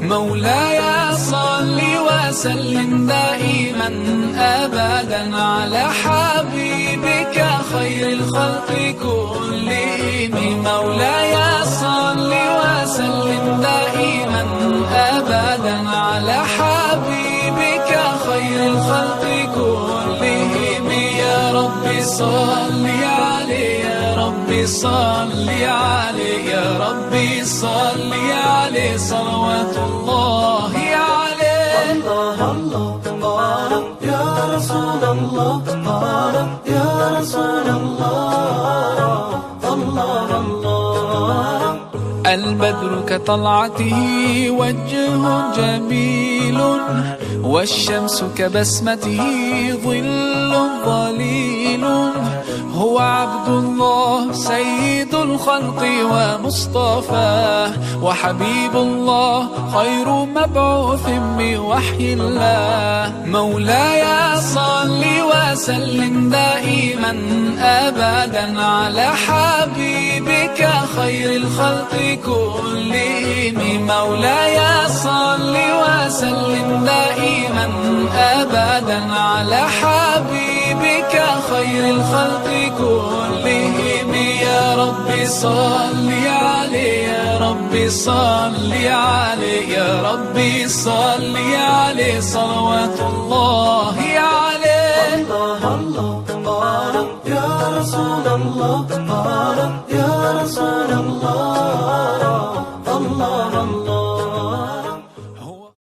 مولاي صل وسلم دائما أبدا على حبيبك خير الخلق كلهم. مولاي صل وسلم دائما أبدا على حبيبك خير الخلق كلهم. يا رب صل عليه، يا رب صل عليه، يا رب صل عليه صلوات الله عليه. الله الله يا رسول الله، يا رسول الله، الله الله. البدر كطلعته وجه جميل، والشمس كبسمته ظل ظليل. هو عبد الله سيد الخلق ومصطفاه، وحبيب الله خير مبعوث بوحي الله. مولاي صل وسلم دائما أبدا على حبيبك خير الخلق كلهم. مولاي صل وسلم دائما أبدا على حبيبك خير الخلق كلهم. يا رب صل عليه، يا رب صل عليه، يا رب صل عليه صلوات الله